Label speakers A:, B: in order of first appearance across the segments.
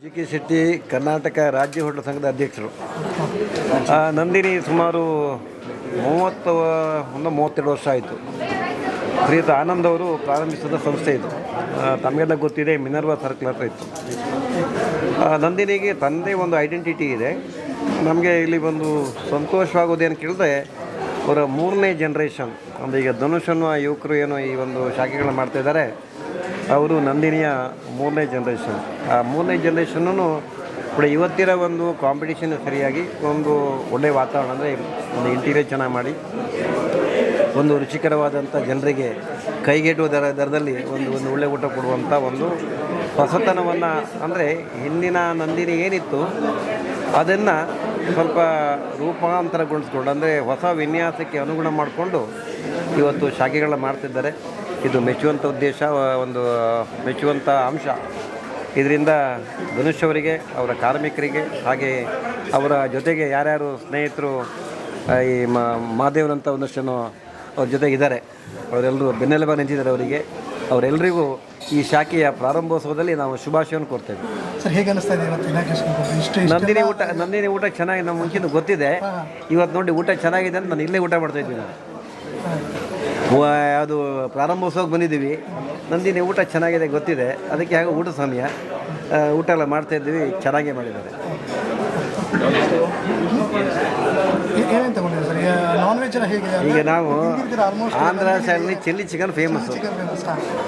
A: GK Shetty Karnataka ರಾಜ್ಯ hotel ಸಂಘದ ಅಧ್ಯಕ್ಷರು. ನಂದಿನಿ ಸುಮಾರು 32 ವರ್ಷ ಆಯಿತು. ಶ್ರೀಯುತ ಆನಂದ್ ಅವರು ಪ್ರಾರಂಭಿಸಿದ ಸಂಸ್ಥೆ ಇದು. ತಮಗೆಲ್ಲ ಗೊತ್ತಿದೆ, ಮಿನರ್ವಾ ಸರ್ಕಲ್ ಹತ್ರ ಇತ್ತು. ನಂದಿನಿಗೆ ತನ್ನದೇ ಒಂದು ಐಡೆಂಟಿಟಿ ಇದೆ. ನಮಗೆ ಇಲ್ಲಿ ಒಂದು ಸಂತೋಷವಾಗೋದೇನು ಕೇಳಿದ್ರೆ, ಅವರ 3ನೇ ಜನ್ರೇಷನ್ ಅಂದರೆ ಈಗ ಧನುಷ್ ಅನ್ನುವ ಯುವಕರು ಏನೋ ಈ ಒಂದು ಶಾಖೆಗಳನ್ನ ಮಾಡ್ತಾಯಿದ್ದಾರೆ, ಅವರು ನಂದಿನಿಯ 3ನೇ ಜನ್ರೇಷನ್. ಆ 3ನೇ ಜನ್ರೇಷನ್ನೂ ಕೂಡ ಇವತ್ತಿನ ಒಂದು ಕಾಂಪಿಟೇಷನ್ ಸರಿಯಾಗಿ ಒಂದು ಒಳ್ಳೆಯ ವಾತಾವರಣ, ಅಂದರೆ ಒಂದು ಇಂಟೀರಿಯರ್ ಚೆನ್ನಾಗಿ ಮಾಡಿ, ಒಂದು ರುಚಿಕರವಾದಂಥ ಜನರಿಗೆ ಕೈಗೆಟುವ ದರದಲ್ಲಿ ಒಂದು ಒಳ್ಳೆಯ ಊಟ ಕೊಡುವಂಥ ಒಂದು ಹೊಸತನವನ್ನು, ಅಂದರೆ ಹಿಂದಿನ ನಂದಿನಿ ಏನಿತ್ತು ಅದನ್ನು ಸ್ವಲ್ಪ ರೂಪಾಂತರಗೊಳಿಸ್ಕೊಂಡು, ಅಂದರೆ ಹೊಸ ವಿನ್ಯಾಸಕ್ಕೆ ಅನುಗುಣ ಮಾಡಿಕೊಂಡು ಇವತ್ತು ಶಾಖೆಗಳನ್ನ ಮಾಡ್ತಿದ್ದಾರೆ. ಇದು ಮೆಚ್ಚುವಂಥ ಉದ್ದೇಶ, ಒಂದು ಮೆಚ್ಚುವಂಥ ಅಂಶ. ಇದರಿಂದ ಧನುಷ್ ಅವರಿಗೆ, ಅವರ ಕಾರ್ಮಿಕರಿಗೆ, ಹಾಗೆ ಅವರ ಜೊತೆಗೆ ಯಾರ್ಯಾರು ಸ್ನೇಹಿತರು ಈ ಮಹಾದೇವನಂತ ಒಂದಷ್ಟು ಅವ್ರ ಜೊತೆಗಿದ್ದಾರೆ, ಅವರೆಲ್ಲರೂ ಬೆನ್ನೆಲುಬಾಗಿ ನಿಂತಿದ್ದಾರೆ. ಅವರೆಲ್ಲರಿಗೂ ಈ ಶಾಖೆಯ ಪ್ರಾರಂಭೋತ್ಸವದಲ್ಲಿ ನಾವು ಶುಭಾಶಯವನ್ನು ಕೊಡ್ತೇವೆ.
B: ಸರ್, ಹೇಗೆ ಅನಿಸ್ತಾ ಇದೆ
A: ನಂದಿನಿ ಊಟ ಚೆನ್ನಾಗಿ ನಮ್ಮ ಮುಂಚಿನ ಗೊತ್ತಿದೆ. ಇವತ್ತು ನೋಡಿ ಊಟ ಚೆನ್ನಾಗಿದೆ ಅಂತ ನಾನು ಇಲ್ಲೇ ಊಟ ಮಾಡ್ತಾಯಿದ್ವಿ. ಅದು ಪ್ರಾರಂಭೋತ್ಸವಕ್ಕೆ ಬಂದಿದ್ದೀವಿ. ನಂದಿನಿ ಊಟ ಚೆನ್ನಾಗಿದೆ ಗೊತ್ತಿದೆ, ಅದಕ್ಕೆ ಹಾಗೆ ಊಟ ಸಮಯ ಊಟ ಎಲ್ಲ ಮಾಡ್ತಾಯಿದ್ವಿ. ಚೆನ್ನಾಗೇ ಮಾಡಿದ್ದಾರೆ. ಈಗ ನಾವು ಆಂಧ್ರ ಸೈಡಲ್ಲಿ chilli chicken famous.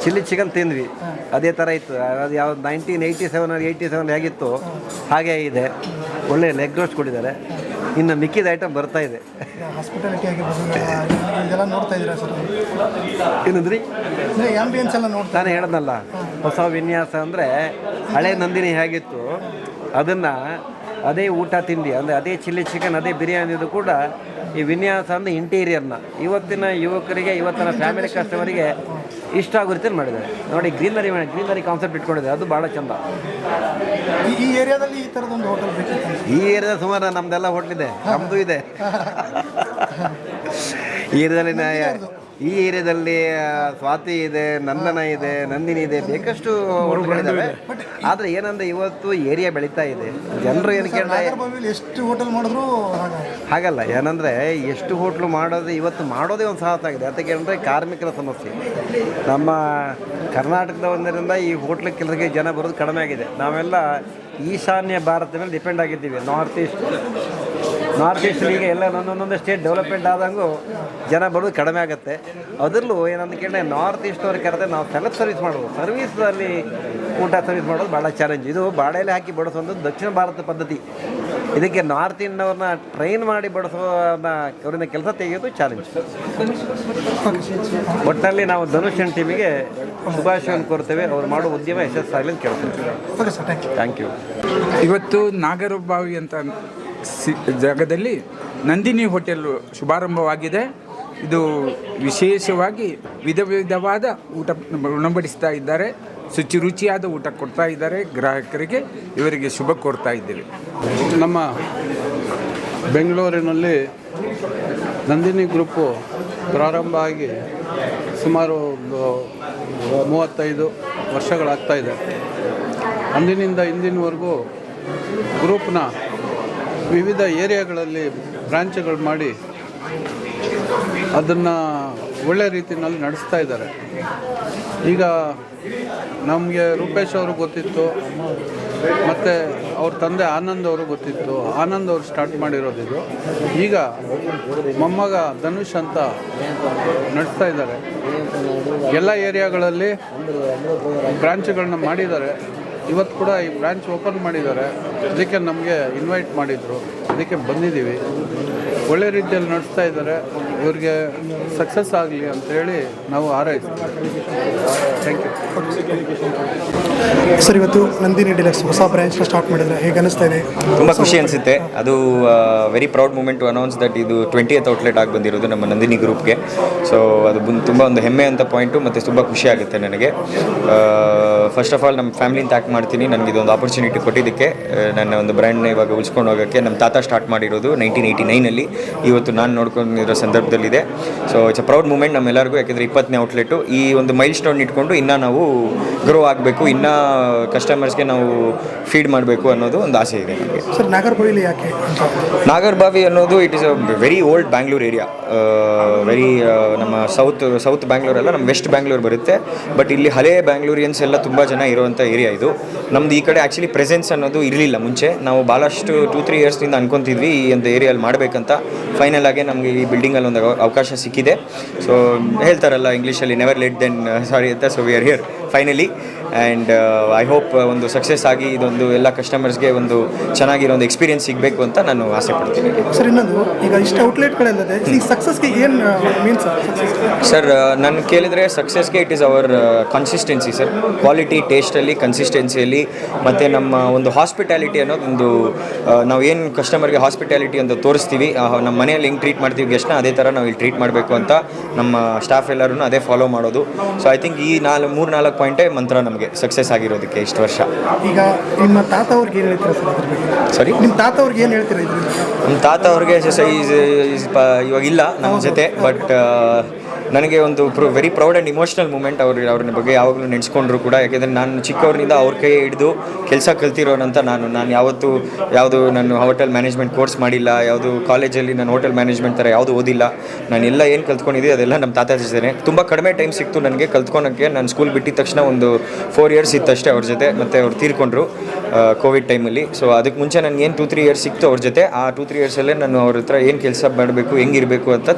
A: Chilli chicken ತಿಂದ್ವಿ, ಅದೇ ಥರ ಇತ್ತು. ಅದು ಯಾವ್ದು 1987 ಹೇಗಿತ್ತು ಹಾಗೇ ಇದೆ. ಒಳ್ಳೆ ಲೆಗ್ ರೋಸ್ಟ್ ಕೊಟ್ಟಿದ್ದಾರೆ. ಇನ್ನು ಮಿಕ್ಕಿದ ಐಟಮ್ ಬರ್ತಾ ಇದೆ.
B: ಹಾಸ್ಪಿಟಾಲಿಟಿ ಆಗಿರ್ಬೋದು, ನೋಡ್ತಾ ಇದ್ದೀರಾ ಸರ್?
A: ಏನಂದ್ರಿ?
B: ಆಂಬಿಯನ್ಸ್ ಎಲ್ಲ
A: ನಾನು ಹೇಳೋದಲ್ಲ, ಹೊಸ ವಿನ್ಯಾಸ ಅಂದರೆ ಹಳೆ ನಂದಿನಿ ಹೇಗಿತ್ತು ಅದನ್ನು ಅದೇ ಊಟ ತಿಂಡಿ, ಅಂದರೆ ಅದೇ ಚಿಲ್ಲಿ ಚಿಕನ್, ಅದೇ ಬಿರಿಯಾನಿದು ಕೂಡ ಈ ವಿನ್ಯಾಸ ಅಂದರೆ ಇಂಟೀರಿಯರ್ನ ಇವತ್ತಿನ ಯುವಕರಿಗೆ, ಇವತ್ತಿನ ಫ್ಯಾಮಿಲಿ ಕಸ್ಟಮರಿಗೆ ಇಷ್ಟ ಆಗೋ ರೀತಿಯಲ್ಲಿ ಮಾಡಿದ್ದಾರೆ. ನೋಡಿ, ಗ್ರೀನರಿ ಕಾನ್ಸೆಪ್ಟ್ ಇಟ್ಕೊಂಡಿದ್ದಾರೆ, ಅದು ಭಾಳ ಚೆಂದ.
B: ಈ ಏರಿಯಾದಲ್ಲಿ ಈ ಥರದೊಂದು ಹೋಟೆಲ್ ಬೇಕಿತ್ತು.
A: ಈ ಏರಿಯಾದ ಸುಮಾರು ನಮ್ಮದೆಲ್ಲ ಹೋಟ್ಲಿದೆ, ನಮ್ಮದು ಇದೆ. ಈ ಏರಿಯಾದಲ್ಲಿ ಸ್ವಾತಿ ಇದೆ, ನಂದನ ಇದೆ, ನಂದಿನಿ ಇದೆ, ಬೇಕಷ್ಟು ಹೋಟೆಲ್ಗಳಿದ್ದಾವೆ. ಆದರೆ ಏನಂದರೆ ಇವತ್ತು ಏರಿಯಾ ಬೆಳೀತಾ ಇದೆ. ಜನರು ಏನು ಕೇಳಿದ್ರೆ
B: ಎಷ್ಟು ಹೋಟೆಲ್ ಮಾಡಿದ್ರು
A: ಹಾಗಲ್ಲ. ಏನಂದರೆ ಎಷ್ಟು ಹೋಟ್ಲು ಮಾಡೋದು ಇವತ್ತು ಮಾಡೋದೇ ಒಂದು ಸಾಹಸ ಆಗಿದೆ. ಅದಕ್ಕೆ ಅಂದರೆ ಕಾರ್ಮಿಕರ ಸಮಸ್ಯೆ. ನಮ್ಮ ಕರ್ನಾಟಕದ ಒಂದರಿಂದ ಈ ಹೋಟ್ಲ್ ಕೆಲಸಕ್ಕೆ ಜನ ಬರೋದು ಕಡಿಮೆ ಆಗಿದೆ. ನಾವೆಲ್ಲ ಈಶಾನ್ಯ ಭಾರತದ ಮೇಲೆ ಡಿಪೆಂಡ್ ಆಗಿದ್ದೀವಿ. ನಾರ್ತ್ ಈಸ್ಟಲ್ಲಿ ಈಗ ಎಲ್ಲ ಒಂದೊಂದು ಸ್ಟೇಟ್ ಡೆವಲಪ್ಮೆಂಟ್ ಆದಂಗೂ ಜನ ಬರೋದು ಕಡಿಮೆ ಆಗುತ್ತೆ. ಅದರಲ್ಲೂ ಏನಂತ ಕೇಳಿದ್ರೆ ನಾರ್ತ್ ಈಸ್ಟ್ ಅವ್ರಿಗೆ ಕರೆದ್ರೆ ನಾವು ಸೆಲ್ಫ್ ಸರ್ವಿಸ್ ಮಾಡೋದು, ಸರ್ವಿಸಲ್ಲಿ ಊಟ ಸರ್ವಿಸ್ ಮಾಡೋದು ಭಾಳ ಚಾಲೆಂಜ್. ಇದು ಬಾಳೆಲೆ ಹಾಕಿ ಬಡಿಸೋದು ದಕ್ಷಿಣ ಭಾರತ ಪದ್ಧತಿ. ಇದಕ್ಕೆ ನಾರ್ತ್ ಇಂಡಿಯವ್ರನ್ನ ಟ್ರೈನ್ ಮಾಡಿ ಬಡಿಸೋದನ್ನ ಅವರಿಂದ ಕೆಲಸ ತೆಗೆಯೋದು ಚಾಲೆಂಜ್. ಒಟ್ಟಲ್ಲಿ ನಾವು ಧನುಷ್ ಟೀಮಿಗೆ ಶುಭಾಶಯವನ್ನು ಕೋರ್ತೇವೆ. ಅವ್ರು ಮಾಡೋ ಉದ್ಯಮ ಯಶಸ್ಸಾಗಲಿ ಅಂತ ಕೇಳ್ತೇವೆ. Thank you.
C: ಇವತ್ತು ನಾಗರಬಾವಿ ಅಂತ ಜಾಗದಲ್ಲಿ ನಂದಿನಿ ಹೋಟೆಲ್ ಶುಭಾರಂಭವಾಗಿದೆ. ಇದು ವಿಶೇಷವಾಗಿ ವಿಧವಾದ ಊಟ ಉಣಬಡಿಸ್ತಾ ಇದ್ದಾರೆ. ರುಚಿಯಾದ ಊಟ ಕೊಡ್ತಾ ಇದ್ದಾರೆ ಗ್ರಾಹಕರಿಗೆ. ಇವರಿಗೆ ಶುಭ ಕೋರ್ತಾ ಇದ್ದೇವೆ.
D: ನಮ್ಮ ಬೆಂಗಳೂರಿನಲ್ಲಿ ನಂದಿನಿ ಗ್ರೂಪು ಪ್ರಾರಂಭ ಆಗಿ ಸುಮಾರು 35 ವರ್ಷಗಳಾಗ್ತಾಯಿದೆ. ಅಂದಿನಿಂದ ಇಂದಿನವರೆಗೂ ಗ್ರೂಪ್ನ ವಿವಿಧ ಏರಿಯಾಗಳಲ್ಲಿ ಬ್ರಾಂಚ್ಗಳು ಮಾಡಿ ಅದನ್ನು ಒಳ್ಳೆ ರೀತಿಯಲ್ಲಿ ನಡೆಸ್ತಾ ಇದ್ದಾರೆ. ಈಗ ನಮಗೆ ರೂಪೇಶ್ ಅವರು ಗೊತ್ತಿತ್ತು, ಮತ್ತು ಅವ್ರ ತಂದೆ ಆನಂದ್ ಅವರು ಗೊತ್ತಿತ್ತು. ಆನಂದ್ ಅವರು ಸ್ಟಾರ್ಟ್ ಮಾಡಿರೋದಿದು. ಈಗ ಮೊಮ್ಮಗ ಧನುಷ್ ಅಂತ ನಡೆಸ್ತಾ ಇದ್ದಾರೆ. ಎಲ್ಲ ಏರಿಯಾಗಳಲ್ಲಿ ಬ್ರಾಂಚ್ಗಳನ್ನ ಮಾಡಿದ್ದಾರೆ. ಇವತ್ತು ಕೂಡ ಈ ಬ್ರಾಂಚ್ ಓಪನ್ ಮಾಡಿದ್ದಾರೆ. ಅದಕ್ಕೆ ನಮಗೆ ಇನ್ವೈಟ್ ಮಾಡಿದರು, ಅದಕ್ಕೆ ಬಂದಿದ್ದೀವಿ. ಒಳ್ಳೆ ರೀತಿಯಲ್ಲಿ ನಡೆಸ್ತಾ ಇದ್ದಾರೆ. ಇವ್ರಿಗೆ ಸಕ್ಸಸ್ ಆಗಲಿ ಅಂತೇಳಿ ನಾವು ಹಾರೈಸ್ತೀವಿ. Thank you.
B: ಸರ್, ಇವತ್ತು ನಂದಿನಿ ಡಿಲಕ್ಸ್ ಹೊಸ ಬ್ರಾಂಚ್ನ ಸ್ಟಾರ್ಟ್ ಮಾಡಿದ್ರೆ ಹೇಗೆ ಅನಿಸ್ತಾ ಇದೆ?
E: ತುಂಬ ಖುಷಿ ಅನಿಸುತ್ತೆ. ಅದು very proud moment to announce that ಇದು 20th ಔಟ್ಲೆಟ್ ಆಗಿ ಬಂದಿರೋದು ನಮ್ಮ ನಂದಿನಿ ಗ್ರೂಪ್ಗೆ. ಸೊ ಅದು ತುಂಬ ಒಂದು ಹೆಮ್ಮೆ ಅಂತ ಪಾಯಿಂಟು, ಮತ್ತು ತುಂಬ ಖುಷಿ ಆಗುತ್ತೆ ನನಗೆ. ಫಸ್ಟ್ ಆಫ್ ಆಲ್ ನಮ್ಮ ಫ್ಯಾಮಿಲಿನ ಥ್ಯಾಂಕ್ ಮಾಡ್ತೀನಿ, ನನಗೆ ಇದೊಂದು ಆಪರ್ಚುನಿಟಿ ಕೊಟ್ಟಿದ್ದಕ್ಕೆ. ನನ್ನ ಒಂದು ಬ್ರ್ಯಾಂಡ್ನ ಇವಾಗ ಉಳಿಸ್ಕೊಂಡು ಹೋಗೋಕ್ಕೆ ನಮ್ಮ ತಾತ ಸ್ಟಾರ್ಟ್ ಮಾಡಿರೋದು 1989 ಇವತ್ತು ನಾನು ನೋಡ್ಕೊಂಡಿರೋ ಸಂದರ್ಭದಲ್ಲಿದೆ. So it's a proud moment ನಮ್ಮೆಲ್ಲರಿಗೂ, ಯಾಕೆಂದರೆ 20ನೇ ಔಟ್ಲೆಟು ಈ ಒಂದು ಮೈಲ್ ಸ್ಟೋನ್ ಇಟ್ಕೊಂಡು ಇನ್ನೂ ನಾವು ಗ್ರೋ ಆಗಬೇಕು, ಇನ್ನೂ ಕಸ್ಟಮರ್ಸ್ಗೆ ನಾವು ಫೀಡ್ ಮಾಡಬೇಕು ಅನ್ನೋದು ಒಂದು ಆಸೆ ಇದೆ ನನಗೆ.
B: ಸರ್, ನಾಗರಬಾವಿಲಿ ಯಾಕೆ?
E: ನಾಗರಬಾವಿ ಅನ್ನೋದು it is a very old Bangalore area. ನಮ್ಮ ಸೌತ್ ಬ್ಯಾಂಗ್ಳೂರಲ್ಲ, ನಮ್ಮ ವೆಸ್ಟ್ ಬ್ಯಾಂಗ್ಳೂರ್ ಬರುತ್ತೆ. ಬಟ್ ಇಲ್ಲಿ ಹಳೇ ಬ್ಯಾಂಗ್ಳೂರಿಯನ್ಸ್ ಎಲ್ಲ ತುಂಬ ಜನ ಇರುವಂಥ ಏರಿಯಾ ಇದು. ನಮ್ಮದು ಈ ಕಡೆ ಆ್ಯಕ್ಚುಲಿ ಪ್ರೆಸೆನ್ಸ್ ಅನ್ನೋದು ಇರಲಿಲ್ಲ ಮುಂಚೆ. ನಾವು ಭಾಳಷ್ಟು 2-3 ಇಯರ್ಸ್ನಿಂದ ಅನ್ಕೊತಿದ್ವಿ ಈ ಒಂದು ಏರಿಯಲ್ಲಿ ಮಾಡಬೇಕಂತ. ಫೈನಲ್ ಆಗಿ ನಮಗೆ ಈ ಬಿಲ್ಡಿಂಗಲ್ಲಿ ಒಂದು ಅವಕಾಶ ಸಿಕ್ಕಿದೆ. ಸೊ ಹೇಳ್ತಾರಲ್ಲ ಇಂಗ್ಲೀಷಲ್ಲಿ, ನೆವರ್ ಲೆಟ್ ದೆನ್ ಸಾರಿ ಅಂತ. So we are here finally, and I hope ಒಂದು ಸಕ್ಸಸ್ ಆಗಿ ಇದೊಂದು ಎಲ್ಲ ಕಸ್ಟಮರ್ಸ್ಗೆ ಒಂದು ಚೆನ್ನಾಗಿರೋ ಒಂದು ಎಕ್ಸ್ಪೀರಿಯನ್ಸ್ ಸಿಗಬೇಕು ಅಂತ ನಾನು ಆಸೆ ಪಡ್ತೀನಿ.
B: ಸರ್, ಇನ್ನೊಂದು, ಈಗ ಇಷ್ಟು ಔಟ್ಲೆಟ್ಗಳಲ್ಲದೆ ಈ ಸಕ್ಸಸ್ಗೆ ಏನು ಮೀನ್ಸ್?
E: ಸರ್, ನಾನು ಕೇಳಿದರೆ ಸಕ್ಸಸ್ಗೆ it is our consistency sir. Quality, ಟೇಸ್ಟಲ್ಲಿ, ಕನ್ಸಿಸ್ಟೆನ್ಸಿಯಲ್ಲಿ, ಮತ್ತು ನಮ್ಮ ಒಂದು ಹಾಸ್ಪಿಟ್ಯಾಲಿಟಿ ಅನ್ನೋದೊಂದು, ನಾವು ಏನು ಕಸ್ಟಮರ್ಗೆ ಹಾಸ್ಪಿಟ್ಯಾಲಿಟಿ ಅಂತ ತೋರಿಸ್ತೀವಿ, ನಮ್ಮ ಮನೆಯಲ್ಲಿ ಹೆಂಗೆ ಟ್ರೀಟ್ ಮಾಡ್ತೀವಿ ಗೆಸ್ಟ್ನ, ಅದೇ ಥರ ನಾವು ಇಲ್ಲಿ ಟ್ರೀಟ್ ಮಾಡಬೇಕು ಅಂತ ನಮ್ಮ ಸ್ಟಾಫ್ ಎಲ್ಲರೂ ಅದೇ ಫಾಲೋ ಮಾಡೋದು. ಸೊ ಐ ಥಿಂಕ್ ಈ 3-4 ಪಾಯಿಂಟೇ ಮಂತ್ರ ನಮಗೆ ಸಕ್ಸಸ್ ಆಗಿರೋದಕ್ಕೆ ಇಷ್ಟು ವರ್ಷ.
B: ಈಗ ನಿಮ್ಮ ತಾತ ಅವ್ರಿಗೆ ಏನು ಹೇಳ್ತೀರಾ ಸರ್ ಅದ್ರ ಬಗ್ಗೆ?
E: ಸಾರಿ,
B: ನಿಮ್ಮ ತಾತ ಅವ್ರಿಗೆ ಏನು ಹೇಳ್ತೀರಾ ಇದರಿಂದ?
E: ನಮ್ಮ ತಾತ ಅವ್ರಿಗೆ ಇವಾಗ ಇಲ್ಲ ನಮ್ಮ ಜೊತೆ. ಬಟ್ ನನಗೆ ಒಂದು very proud and emotional moment. ಅವ್ರ ಬಗ್ಗೆ ಯಾವಾಗಲೂ ನೆನೆಸ್ಕೊಂಡ್ರು ಕೂಡ. ಯಾಕೆಂದರೆ ನಾನು ಚಿಕ್ಕವರಿಂದ ಅವ್ರ ಕೈ ಹಿಡಿದು ಕೆಲಸ ಕಲ್ತಿರೋನಂತ ನಾನು ಯಾವುದು ನಾನು ಹೋಟೆಲ್ ಮ್ಯಾನೇಜ್ಮೆಂಟ್ ಕೋರ್ಸ್ ಮಾಡಿಲ್ಲ, ಯಾವುದು ಕಾಲೇಜಲ್ಲಿ ನಾನು ಹೋಟೆಲ್ ಮ್ಯಾನೇಜ್ಮೆಂಟ್ ಥರ ಯಾವುದು ಓದಿಲ್ಲ. ನಾನೆಲ್ಲ ಏನು ಕಲ್ತ್ಕೊಂಡಿದ್ದೆ ಅದೆಲ್ಲ ನಮ್ಮ ತಾತ ಜೊತೆ. ತುಂಬ ಕಡಿಮೆ ಟೈಮ್ ಸಿಕ್ತು ನನಗೆ ಕಲ್ತ್ಕೊಳಕ್ಕೆ. ನಾನು ಸ್ಕೂಲ್ ಬಿಟ್ಟಿದ ತಕ್ಷಣ ಒಂದು 4 ಇಯರ್ಸ್ ಇತ್ತಷ್ಟೇ ಅವ್ರ ಜೊತೆ. ಮತ್ತು ಅವ್ರು ತೀರ್ಕೊಂಡ್ರು ಕೋವಿಡ್ ಟೈಮಲ್ಲಿ. ಸೊ ಅದಕ್ಕೆ ಮುಂಚೆ ನನಗೆ ಏನು 2-3 ಇಯರ್ಸ್ ಸಿಕ್ತು ಅವ್ರ ಜೊತೆ. ಆ 2-3 ಇಯರ್ಸಲ್ಲೇ ನಾನು ಅವ್ರ ಹತ್ರ ಏನು ಕೆಲಸ ಮಾಡಬೇಕು, ಹೆಂಗಿರಬೇಕು ಅಂತ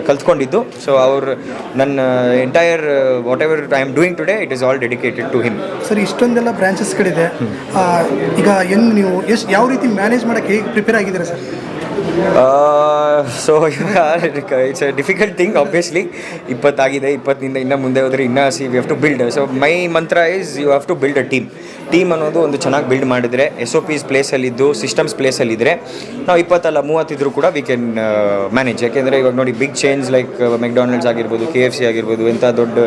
E: ಕಲ್ತ್ಕೊಂಡಿದ್ದು. ಸೊ ಅವ್ರು ನನ್ನ entire whatever I am doing today, it is all dedicated to him.
B: Sir, ಇಷ್ಟೊಂದೆಲ್ಲ ಬ್ರಾಂಚಸ್ಗಳಿದೆ, ಈಗ ನೀವು ಯಾವ ರೀತಿ ಮ್ಯಾನೇಜ್ ಮಾಡೋಕ್ಕೆ ಹೇಗೆ ಪ್ರಿಪೇರ್ ಆಗಿದ್ದೀರಾ sir?
E: So it's a difficult thing obviously. 20 ಆಗಿದೆ, 20ನಿಂದ ಇನ್ನೂ ಮುಂದೆ ಹೋದರೆ ಇನ್ನೂ we have to build. So my mantra is you have to build a team ಅನ್ನೋದು ಒಂದು ಚೆನ್ನಾಗಿ ಬಿಲ್ಡ್ ಮಾಡಿದರೆ, SOPs ಪ್ಲೇಸಲ್ಲಿದ್ದು, ಸಿಸ್ಟಮ್ಸ್ ಪ್ಲೇಸಲ್ಲಿದ್ದರೆ ನಾವು 20 ಅಲ್ಲ 30 ಇದ್ದರೂ ಕೂಡ ವಿ ಕ್ಯಾನ್ ಮ್ಯಾನೇಜ್. ಯಾಕೆಂದರೆ ಇವಾಗ ನೋಡಿ, ಬಿಗ್ ಚೇಂಜ್ ಲೈಕ್ ಮೆಕ್ಡೊನಾಲ್ಡ್ಸ್ ಆಗಿರ್ಬೋದು, KFC ಆಗಿರ್ಬೋದು, ಎಂಥ ದೊಡ್ಡ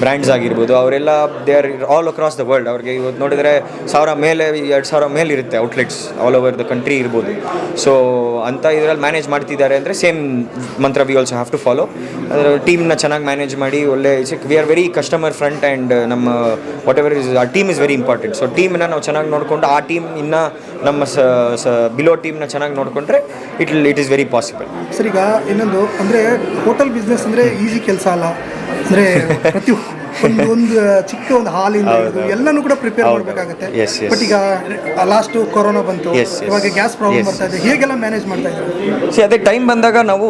E: ಬ್ರ್ಯಾಂಡ್ಸ್ ಆಗಿರ್ಬೋದು, ಅವರೆಲ್ಲ they are all across the world. ಅವ್ರಿಗೆ ಇವತ್ತು ನೋಡಿದರೆ 1000 ಮೇಲೆ 2000 ಮೇಲೆ ಇರುತ್ತೆ outlets all over the country ಇರ್ಬೋದು. ಸೊ ಅಂತ ಇದರಲ್ಲಿ ಮ್ಯಾನೇಜ್ ಮಾಡ್ತಿದ್ದಾರೆ ಅಂದರೆ same mantra we also have to follow. ಅದರ ಟೀಮ್ನ ಚೆನ್ನಾಗಿ ಮ್ಯಾನೇಜ್ ಮಾಡಿ ಒಳ್ಳೆ we are very customer front and ನಮ್ಮ ವಾಟ್ ಎವರ್ ಇಸ್ ಆ team is very important. So ಟೀಮ್ನ ನಾವು ಚೆನ್ನಾಗಿ ನೋಡಿಕೊಂಡು ಆ ಟೀಮ್ ಇನ್ನು ನಮ್ಮ ಬಿಲೋ ಟೀಮ್ನ ಚೆನ್ನಾಗಿ ನೋಡಿಕೊಂಡ್ರೆ it is very possible.
B: Sir, ಈಗ ಇನ್ನೊಂದು ಅಂದರೆ ಹೋಟೆಲ್ ಬಿಸ್ನೆಸ್ ಅಂದರೆ ಈಸಿ ಕೆಲಸ ಅಲ್ಲ. ಅಂದರೆ ಪ್ರತಿ ಒಂದು ಚಿಕ್ಕ ಒಂದು ಹಾಲಿಂದ ಎಲ್ಲನೂ ಕೂಡ ಪ್ರಿಪೇರ್ ಮಾಡಬೇಕಾಗುತ್ತೆ. ಬಟ್ ಈಗ ಲಾಸ್ಟ್ ಕೊರೋನಾ ಬಂತು, ಇವಾಗ ಗ್ಯಾಸ್ ಪ್ರಾಬ್ಲಮ್ ಬರ್ತಾ ಇದೆ, ಹೇಗೆಲ್ಲ ಮ್ಯಾನೇಜ್ ಮಾಡ್ತಾ ಇದ್ದಾರೆ?
E: ಅದೇ ಟೈಮ್ ಬಂದಾಗ ನಾವು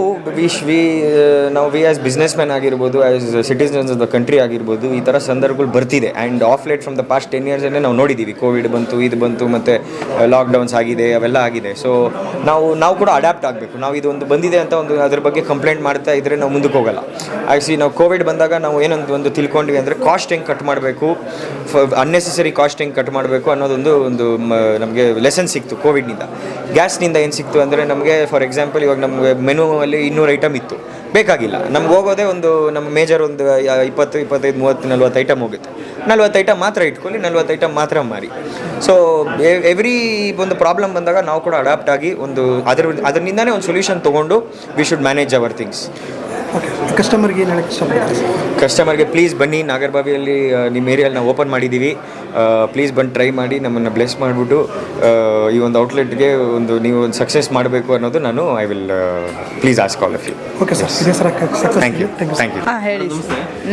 E: ವಿ ಆಸ್ ಬಿಸ್ನೆಸ್ ಮ್ಯಾನ್ ಆಗಿರ್ಬೋದು, as citizens of the country ಆಗಿರ್ಬೋದು, ಈ ಥರ ಸಂದರ್ಭಗಳು ಬರ್ತಿದೆ. And of late from the past 10 ಇಯರ್ಸಲ್ಲೇ ನಾವು ನೋಡಿದ್ದೀವಿ. ಕೋವಿಡ್ ಬಂತು, ಇದು ಬಂತು, ಮತ್ತು ಲಾಕ್ಡೌನ್ಸ್ ಆಗಿದೆ, ಅವೆಲ್ಲ ಆಗಿದೆ. ಸೊ ನಾವು ಕೂಡ ಅಡ್ಯಾಪ್ಟ್ ಆಗಬೇಕು. ನಾವು ಇದೊಂದು ಬಂದಿದೆ ಅಂತ ಅದ್ರ ಬಗ್ಗೆ ಕಂಪ್ಲೇಂಟ್ ಮಾಡ್ತಾ ಇದ್ದರೆ ನಾವು ಮುಂದಕ್ಕೆ ಹೋಗಲ್ಲ. ಆ್ಯಕ್ಚುಲಿ ನಾವು ಕೋವಿಡ್ ಬಂದಾಗ ನಾವು ಏನೊಂದು ತಿಳ್ಕೊಂಡ್ವಿ ಅಂದರೆ ಕಾಸ್ಟ್ ಹೆಂಗೆ ಕಟ್ ಮಾಡಬೇಕು, ಅನ್ನೆಸೆಸರಿ ಕಾಸ್ಟ್ ಹೆಂಗೆ ಕಟ್ ಮಾಡಬೇಕು ಅನ್ನೋದೊಂದು ನಮಗೆ ಲೆಸನ್ ಸಿಕ್ತು ಕೋವಿಡ್ನಿಂದ. ಗ್ಯಾಸ್ನಿಂದ ಏನು ಸಿಕ್ತು ಅಂದರೆ ನಮಗೆ ಫಾರ್ ಎಕ್ಸಾಂಪಲ್ ಇವಾಗ ನಮಗೆ ಮೆನು ಅಲ್ಲಿ 200 ಐಟಮ್ ಇತ್ತು, ಬೇಕಾಗಿಲ್ಲ ನಮ್ಗೆ ಹೋಗೋದೇ ನಮ್ಮ ಮೇಜರ್ 20, 25, 30, 40 ಐಟಮ್ ಹೋಗುತ್ತೆ. 40 ಐಟಮ್ ಮಾತ್ರ ಇಟ್ಕೊಳ್ಳಿ, 40 ಐಟಮ್ ಮಾತ್ರ ಮಾರಿ. ಸೊ ಎವ್ರಿ ಒಂದು ಪ್ರಾಬ್ಲಮ್ ಬಂದಾಗ ನಾವು ಕೂಡ ಅಡಾಪ್ಟ್ ಆಗಿ ಅದರಿಂದನೇ ಒಂದು ಸೊಲ್ಯೂಷನ್ ತೊಗೊಂಡು we should manage our things.
B: Okay, ಕಸ್ಟಮರ್ಗೆ ಏನು ಹೇಳಕ್ಕೆ ಇಷ್ಟಪಡ್ತೀವಿ?
E: ಕಸ್ಟಮರ್ಗೆ ಪ್ಲೀಸ್ ಬನ್ನಿ, ನಾಗರಬಾವಿಯಲ್ಲಿ ನಿಮ್ಮ ಏರಿಯಲ್ಲಿ ನಾವು ಓಪನ್ ಮಾಡಿದ್ದೀವಿ. ಪ್ಲೀಸ್ ಬಂದು ಟ್ರೈ ಮಾಡಿ, ನಮ್ಮನ್ನು ಬ್ಲೆಸ್ ಮಾಡಿಬಿಟ್ಟು ಈ ಒಂದು ಔಟ್ಲೆಟ್ಗೆ ನೀವು ಒಂದು ಸಕ್ಸಸ್ ಮಾಡಬೇಕು ಅನ್ನೋದು I will please ask all of you.
B: Okay sir, ಇದೇ ಸರ್.
E: Thank you.
F: ಹಾಂ, ಹೇಳಿ.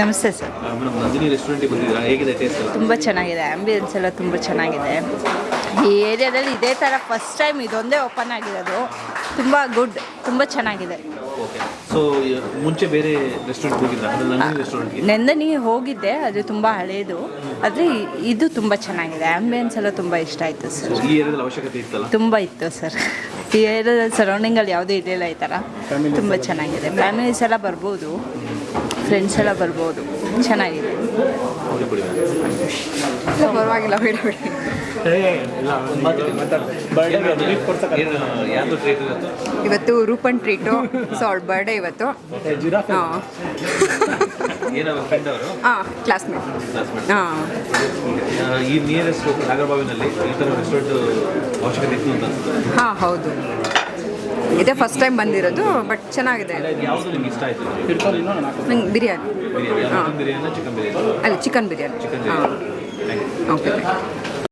F: ನಮಸ್ತೆ ಸರ್.
G: ನಂದಿನಿ ರೆಸ್ಟೋರೆಂಟಿಗೆ ಬಂದಿದ್ದೀರಾ, ಹೇಗಿದೆ ಟೇಸ್ಟ್ ಎಲ್ಲ?
F: ತುಂಬ ಚೆನ್ನಾಗಿದೆ, ಆಂಬಿಯನ್ಸ್ ಎಲ್ಲ ತುಂಬ ಚೆನ್ನಾಗಿದೆ. ಈ ಏರಿಯಾದಲ್ಲಿ ಇದೇ ಥರ ಫಸ್ಟ್ ಟೈಮ್ ಇದೊಂದೇ ಓಪನ್ ಆಗಿರೋದು. ತುಂಬ ಗುಡ್, ತುಂಬ ಚೆನ್ನಾಗಿದೆ.
G: ಓಕೆ. ಸೊ ಮುಂಚೆ ಬೇರೆ ರೆಸ್ಟೋರೆಂಟ್ ಹೋಗಿದ್ರಾ? ನಂದಿನಿ ರೆಸ್ಟೋರೆಂಟ್ಗೆ
F: ನಂದಿನಿಗೆ ಹೋಗಿದ್ದೆ, ಅದು ತುಂಬ ಹಳೇದು. ಆದರೆ ಇದು ತುಂಬ ಚೆನ್ನಾಗಿದೆ, ಆಂಬಿಯನ್ಸ್ ಎಲ್ಲ ತುಂಬ ಇಷ್ಟ ಆಯಿತು ಸರ್.
G: ಈ ಏರಿಯಾದಲ್ಲಿ ಅವಶ್ಯಕತೆ ಇತ್ತಲ್ಲ?
F: ತುಂಬ ಇತ್ತು ಸರ್. ಈ ಏರಿಯಾದಲ್ಲಿ ಸರೌಂಡಿಂಗಲ್ಲಿ ಯಾವುದೂ ಇರಲಿಲ್ಲ ಈ ಥರ. ತುಂಬ ಚೆನ್ನಾಗಿದೆ. ಫ್ಯಾಮಿಲೀಸ್ ಎಲ್ಲ ಬರ್ಬೋದು, ಫ್ರೆಂಡ್ಸ್ ಎಲ್ಲ ಬರ್ಬೋದು, ಚೆನ್ನಾಗಿದೆ.
H: ಪರವಾಗಿಲ್ಲ, ಬಿಡಿ
G: ಯಾವುದು ಟ್ರೀಟ್
H: ಇವತ್ತು ರೂಪನ್ ಟ್ರೀಟು. ಸೊ ಅವಳ ಬರ್ಡೇ ಇವತ್ತು. ಹಾಂ
G: ಏನೋ ಫ್ರೆಂಡ್ ಅವರು
H: ಹಾಂ, ಕ್ಲಾಸ್ಮೇಟ್. ಹಾಂ,
G: ಈ ನಿಯರೆಸ್ಟ್ ನಾಗರಬಾವಿನಲ್ಲಿ ಈ ಥರ ರೆಸ್ಟೋರೆಂಟ್ ಅವಶ್ಯಕತೆ ಇತ್ತು ಅಂತ ಅನ್ಸುತ್ತೆ.
H: ಹಾಂ ಹೌದು, ಇದೇ ಫಸ್ಟ್ ಟೈಮ್ ಬಂದಿರೋದು, ಬಟ್ ಚೆನ್ನಾಗಿದೆ.
G: ಯಾವುದು ನಿಮ್ಗೆ ಇಷ್ಟ ಆಯಿತು?
H: ನಂಗೆ ಬಿರಿಯಾನಿ.
G: Biryani, mutton biryani, chicken biryani?
H: ಅಲ್ಲ, ಚಿಕನ್ ಬಿರಿಯಾನಿ.
G: ಚಿಕನ್
H: ಹಾಂ,
G: ಬಿರಿಯಾನಿ. Thank you.
H: ಓಕೆ.